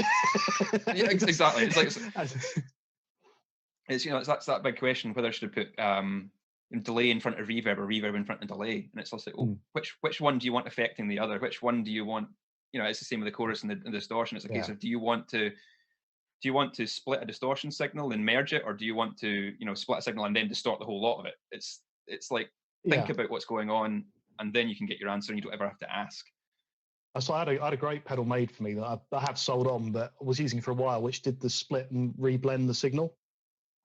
Yeah, exactly. It's like it's that's that big question whether I should put delay in front of reverb or reverb in front of delay, and it's also which one do you want affecting the other? Which one do you want? It's the same with the chorus and the distortion. It's a case of do you want to split a distortion signal and merge it, or do you want to split a signal and then distort the whole lot of it? It's like think about what's going on, and then you can get your answer, and you don't ever have to ask. So I had a great pedal made for me that I have sold on, but I was using for a while, which did the split and reblend the signal.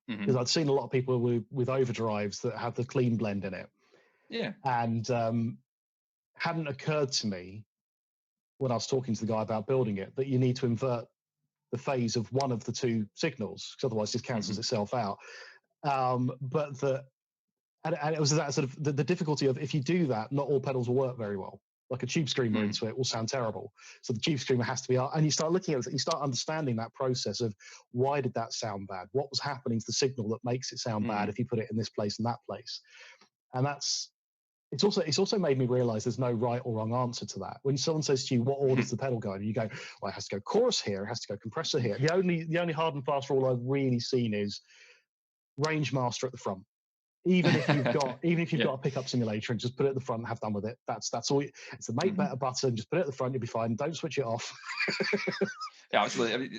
Because I'd seen a lot of people with overdrives that have the clean blend in it. Yeah. And hadn't occurred to me when I was talking to the guy about building it that you need to invert the phase of one of the two signals, because otherwise it just cancels itself out. But it was that sort of the difficulty of, if you do that, not all pedals will work very well. Like a tube screamer into it will sound terrible. So the tube screamer has to be, and you start looking at it, you start understanding that process of why did that sound bad? What was happening to the signal that makes it sound bad if you put it in this place and that place? And it's also made me realize there's no right or wrong answer to that. When someone says to you, what order does the pedal go in? You go, well, it has to go chorus here, it has to go compressor here. The only hard and fast rule I've really seen is range master at the front. Even if you've got a pickup simulator and just put it at the front and have done with it, that's all. It's the make better button. Just put it at the front, you'll be fine. Don't switch it off. Yeah, absolutely. I mean,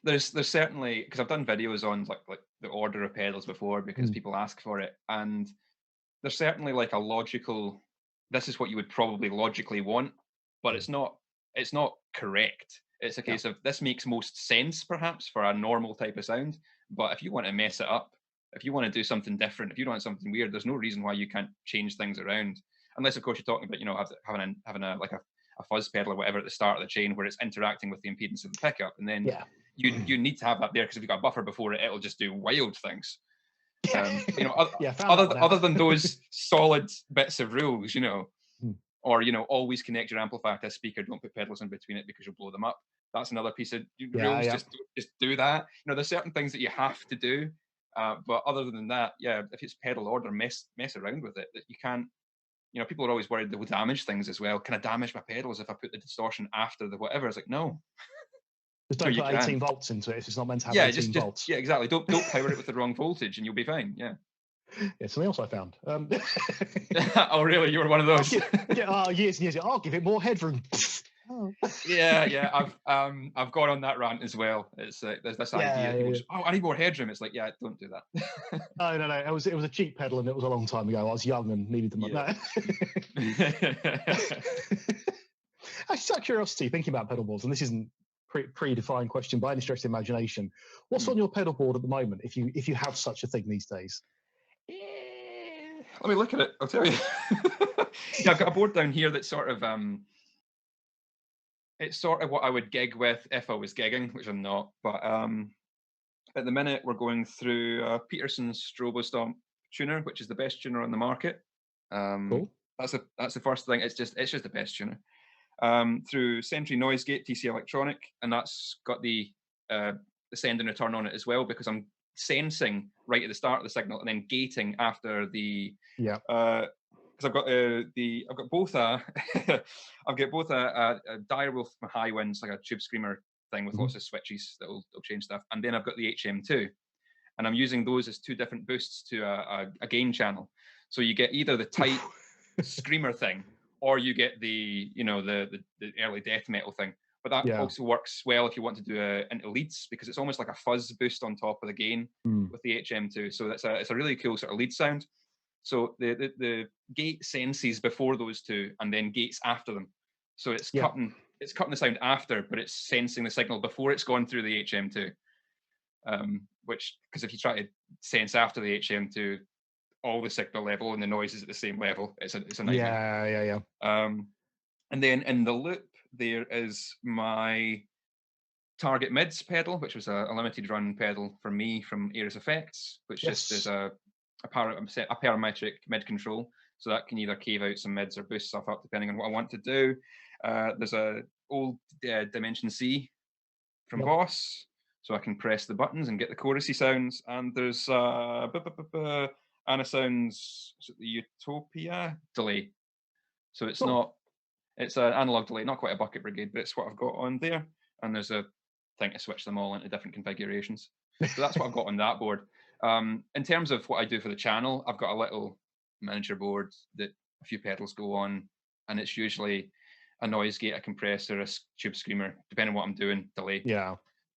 there's certainly, because I've done videos on like the order of pedals before, because people ask for it, and there's certainly like a logical. This is what you would probably logically want, but it's not correct. It's a case of this makes most sense perhaps for a normal type of sound, but if you want to mess it up, if you want to do something different, if you want something weird, there's no reason why you can't change things around. Unless, of course, you're talking about having a fuzz pedal or whatever at the start of the chain where it's interacting with the impedance of the pickup, and then you need to have that there, because if you've got a buffer before it, it'll just do wild things. Other than those solid bits of rules, or always connect your amplifier to a speaker. Don't put pedals in between it because you'll blow them up. That's another piece of rules. Just do that. There's certain things that you have to do. But other than that, if it's pedal order, mess around with it. That you can't. People are always worried they will damage things as well. Can I damage my pedals if I put the distortion after the whatever? It's like, no. Just don't put 18 volts into it if it's not meant to have 18 volts. Yeah, exactly. Don't power it with the wrong voltage and you'll be fine. Yeah. Yeah, something else I found. Oh, really? You were one of those? Years and years ago. I'll give it more headroom. Yeah. I've gone on that rant as well. It's there's this idea. Goes, I need more headroom. It's like, don't do that. No. It was a cheap pedal, and it was a long time ago. I was young and needed the money. Actually, out of curiosity, thinking about pedal boards, and this isn't predefined question by any stretch of the imagination. What's on your pedal board at the moment, if you have such a thing these days? Let me look at it. I'll tell you. Yeah, I've got a board down here that's sort of it's sort of what I would gig with if I was gigging, which I'm not. But at the minute, we're going through Peterson's Strobostomp tuner, which is the best tuner on the market. Cool. That's the first thing. It's just the best tuner. Through Sentry Noise Gate TC Electronic, and that's got the send and return on it as well, because I'm sensing right at the start of the signal and then gating after the because I've got both I've got both a direwolf from high winds, like a tube screamer thing with lots of switches that'll change stuff, and then I've got the HM2, and I'm using those as two different boosts to a gain channel. So you get either the tight screamer thing, or you get the the early death metal thing. But that also works well if you want to do into leads, because it's almost like a fuzz boost on top of the gain with the HM2. So it's a really cool sort of lead sound. So the gate senses before those two, and then gates after them. So it's cutting the sound after, but it's sensing the signal before it's gone through the HM2. Which, because if you try to sense after the HM2, all the signal level and the noise is at the same level. It's a nightmare. And then in the loop, there is my Target Mids pedal, which was a limited run pedal for me from Ares Effects, which just is a parametric mid control. So that can either cave out some mids or boost stuff up depending on what I want to do. There's a old Dimension C from Boss, so I can press the buttons and get the chorusy sounds. And there's Anasound's, is it the Utopia delay? So it's it's an analog delay, not quite a bucket brigade, but it's what I've got on there. And there's a thing to switch them all into different configurations. So that's what I've got on that board. In terms of what I do for the channel, I've got a little miniature board that a few pedals go on, and it's usually a noise gate, a compressor, a tube screamer, depending on what I'm doing, delay. Yeah.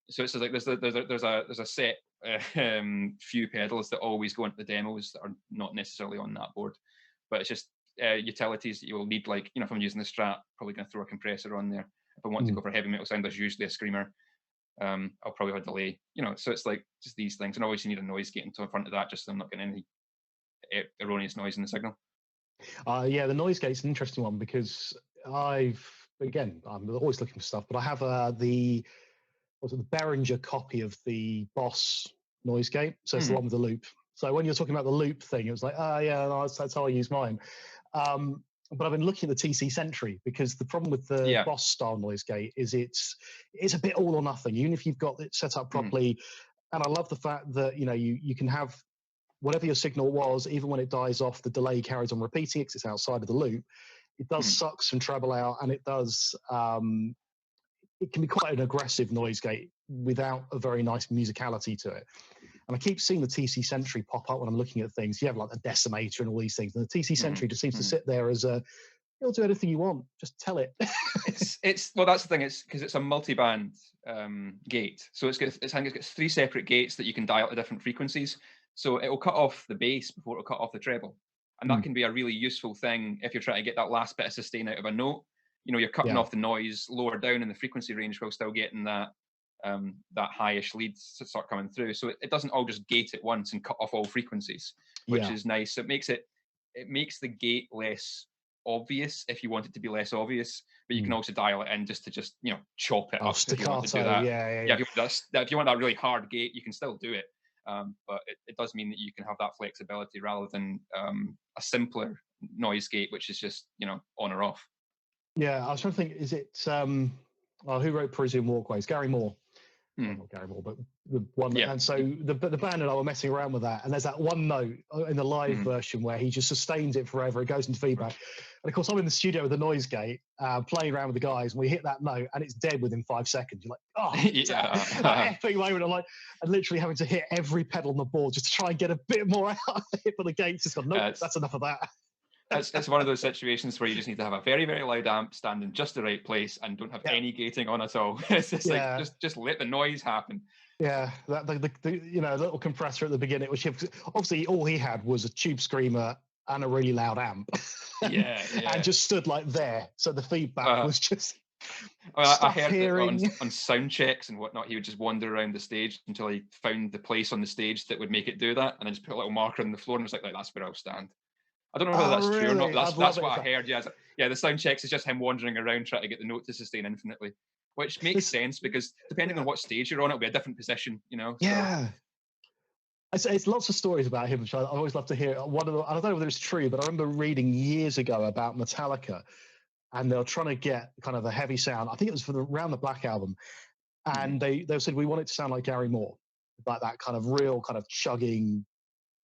So it's like there's a set few pedals that always go into the demos that are not necessarily on that board, but it's just utilities that you will need. Like, if I'm using the Strat, probably going to throw a compressor on there. If I want to go for heavy metal sound, there's usually a screamer. I'll probably have a delay. So it's like just these things, and obviously you need a noise gate in front of that, just so I'm not getting any erroneous noise in the signal. The noise gate's an interesting one, because I'm always looking for stuff, but I have the Behringer copy of the Boss noise gate. So it's the one with the loop. So when you're talking about the loop thing, it was like, that's how I use mine. But I've been looking at the TC Sentry, because the problem with the Boss style noise gate is it's a bit all or nothing, even if you've got it set up properly. And I love the fact that you can have whatever your signal was, even when it dies off, the delay carries on repeating because it's outside of the loop. It does suck some treble out, and it does it can be quite an aggressive noise gate without a very nice musicality to it. And I keep seeing the TC Sentry pop up when I'm looking at things. You have like the Decimator and all these things, and the TC Sentry just seems to sit there as you'll do anything you want, just tell it. Well, that's the thing. It's because it's a multi-band gate, so it's got 3 separate gates that you can dial to different frequencies. So it will cut off the bass before it will cut off the treble, and that can be a really useful thing if you're trying to get that last bit of sustain out of a note. You're cutting off the noise lower down in the frequency range while still getting that highish leads to start coming through. So it doesn't all just gate at once and cut off all frequencies, which is nice. So it makes the gate less obvious if you want it to be less obvious, but you can also dial it in just to chop it up. Staccato, if you want to do that. If you want that really hard gate, you can still do it. But it does mean that you can have that flexibility rather than a simpler noise gate, which is just on or off. Yeah, I was trying to think. Is it who wrote Parisian Walkways? Gary Moore. Not Gary Moore, but the one. Yeah. And so the band and I were messing around with that, and there's that one note in the live version where he just sustains it forever. It goes into feedback, and of course I'm in the studio with the noise gate, playing around with the guys, and we hit that note, and it's dead within 5 seconds. You're like, that epic moment. I'm literally having to hit every pedal on the board just to try and get a bit more out of it, but the gate's just gone, nope, that's enough of that. It's one of those situations where you just need to have a very, very loud amp stand in just the right place and don't have any gating on at all. It's just like just let the noise happen. Yeah, the little compressor at the beginning, which obviously all he had was a tube screamer and a really loud amp. And just stood like there, so the feedback was just. I heard that on sound checks and whatnot, he would just wander around the stage until he found the place on the stage that would make it do that, and then just put a little marker on the floor and was like that's where I'll stand. I don't know whether that's true or not, Really? but I'd that's love it what if I that. heard. Yeah, yeah. The sound checks is just him wandering around trying to get the note to sustain infinitely, which makes sense because depending on what stage you're on, it'll be a different position. So Yeah. It's lots of stories about him, which I always love to hear. I don't know whether it's true, but I remember reading years ago about Metallica, and they were trying to get kind of a heavy sound. I think it was for around the Black Album, and they said we want it to sound like Gary Moore, like that kind of real kind of chugging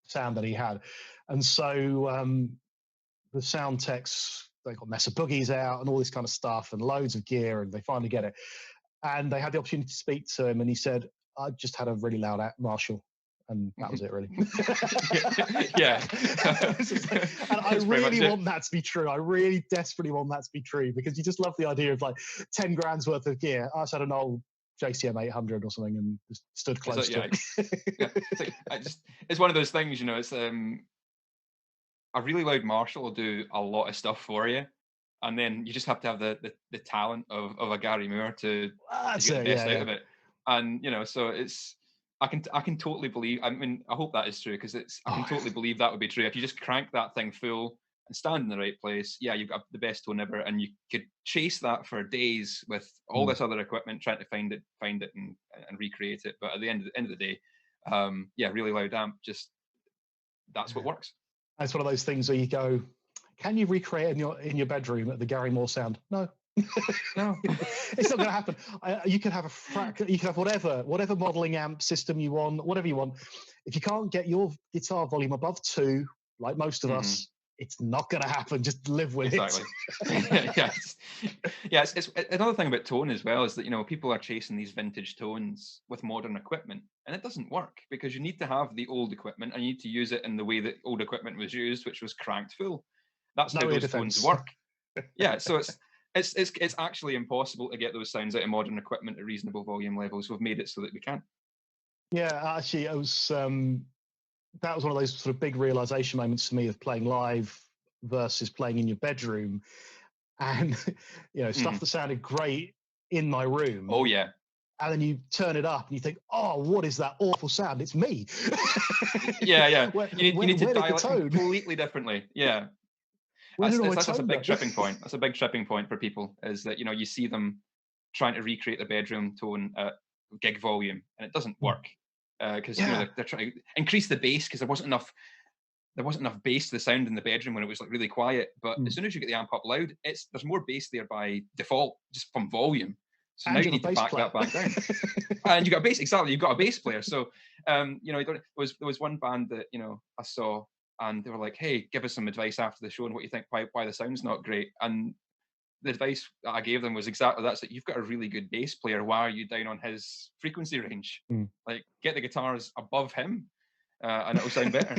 sound that he had. And so the sound techs, they got Mesa Boogies out and all this kind of stuff and loads of gear, and they finally get it. And they had the opportunity to speak to him, and he said, I just had a really loud Marshall. And that was it, really. Yeah. And I really want that to be true. I really desperately want that to be true, because you just love the idea of like 10 grand's worth of gear. I just had an old JCM 800 or something and just stood close to it. It's one of those things, it's a really loud Marshall will do a lot of stuff for you. And then you just have to have the talent of a Gary Moore to get the best out of it. And so I can totally believe. I mean, I hope that is true, because I can totally believe that would be true. If you just crank that thing full and stand in the right place, yeah, you've got the best tone ever, and you could chase that for days with all this other equipment, trying to find it and recreate it. But at the end of the day, yeah, really loud amp, just that's what works. It's one of those things where you go, can you recreate in your bedroom the Gary Moore sound? No. No, it's not going to happen. You could have you could have whatever modeling amp system you want, whatever you want. If you can't get your guitar volume above 2, like most of us, it's not going to happen. Just live with it. Yeah. It's another thing about tone as well is that people are chasing these vintage tones with modern equipment, and it doesn't work, because you need to have the old equipment and you need to use it in the way that old equipment was used, which was cranked full. That's how those tones work. Yeah, so it's actually impossible to get those sounds out of modern equipment at reasonable volume levels. We've made it so that we can. Yeah, actually, it was that was one of those sort of big realization moments for me of playing live versus playing in your bedroom, and stuff that sounded great in my room. Oh yeah. And then you turn it up and you think, oh, what is that awful sound? It's me. Yeah. You need to dial it completely differently. Yeah. That's a big tripping point. That's a big tripping point for people, is that you see them trying to recreate the bedroom tone at gig volume, and it doesn't work, because they're trying to increase the bass, because there wasn't enough bass to the sound in the bedroom when it was like really quiet. But as soon as you get the amp up loud, there's more bass there by default, just from volume. So and now you need to back that back down. And you got a bass, exactly. You've got a bass player. So there was one band that I saw, and they were like, hey, give us some advice after the show on what you think, why the sound's not great. And the advice that I gave them was exactly that. You've got a really good bass player. Why are you down on his frequency range? Like, get the guitars above him, and it'll sound better.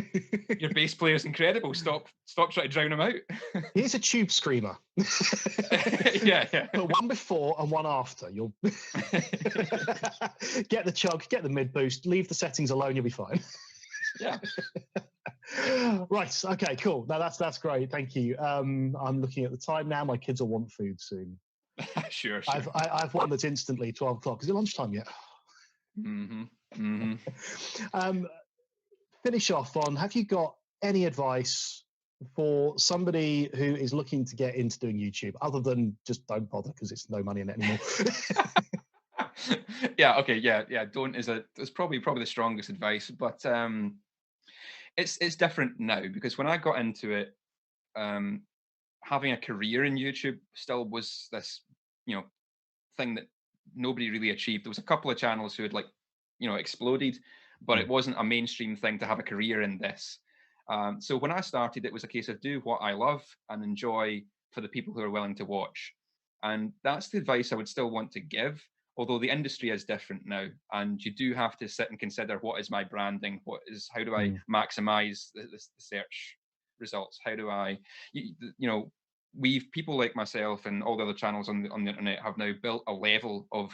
Your bass player's incredible. Stop trying to drown him out. Here's a tube screamer. Yeah. Put one before and one after. You'll get the chug, get the mid boost, leave the settings alone, you'll be fine. Yeah. Right. Okay. Cool. No, that's great. Thank you. I'm looking at the time now. My kids will want food soon. Sure. I've one that's instantly 12 o'clock. Is it lunchtime yet? Finish off on, have you got any advice for somebody who is looking to get into doing YouTube, other than just don't bother, because it's no money in it anymore? Yeah. Okay. Yeah. Don't it's probably the strongest advice, but it's different now, because when I got into it, having a career in YouTube still was this thing that nobody really achieved. There was a couple of channels who had exploded, but it wasn't a mainstream thing to have a career in this. So when I started, it was a case of do what I love and enjoy for the people who are willing to watch. And that's the advice I would still want to give, although the industry is different now, and you do have to sit and consider, what is my branding? How do I maximize the search results? How do I, people like myself and all the other channels on the internet have now built a level of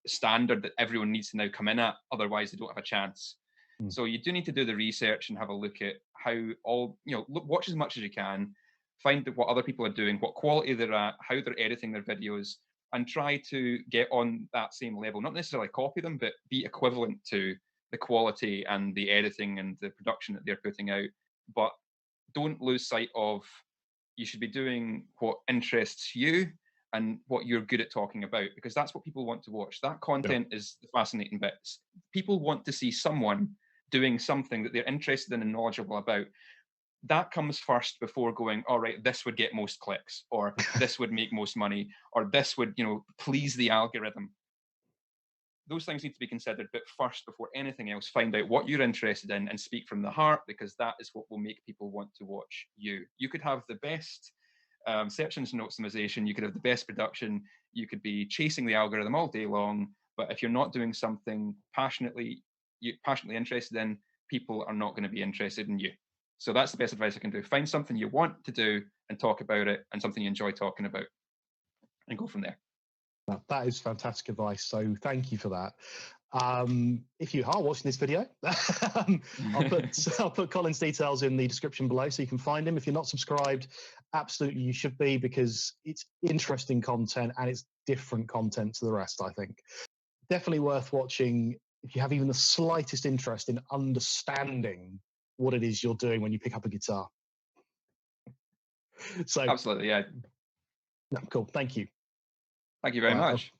standard that everyone needs to now come in at, otherwise they don't have a chance. So you do need to do the research and have a look at how watch as much as you can, find what other people are doing, what quality they're at, how they're editing their videos, and try to get on that same level. Not necessarily copy them, but be equivalent to the quality and the editing and the production that they're putting out. But don't lose sight of, you should be doing what interests you and what you're good at talking about, because that's what people want to watch. That content is the fascinating bits. People want to see someone doing something that they're interested in and knowledgeable about. That comes first before going, all right, this would get most clicks, or this would make most money, or this would, please the algorithm. Those things need to be considered, but first, before anything else, find out what you're interested in and speak from the heart, because that is what will make people want to watch you. You could have the best search engine optimization, you could have the best production, you could be chasing the algorithm all day long, but if you're not doing something you're passionately interested in, people are not going to be interested in you. So that's the best advice I can do. Find something you want to do and talk about it, and something you enjoy talking about, and go from there. That is fantastic advice. So thank you for that. If you are watching this video, I'll put Colin's details in the description below so you can find him. If you're not subscribed, absolutely you should be, because it's interesting content and it's different content to the rest, I think. Definitely worth watching if you have even the slightest interest in understanding what it is you're doing when you pick up a guitar. So absolutely, yeah. No, cool. Thank you. Thank you very much.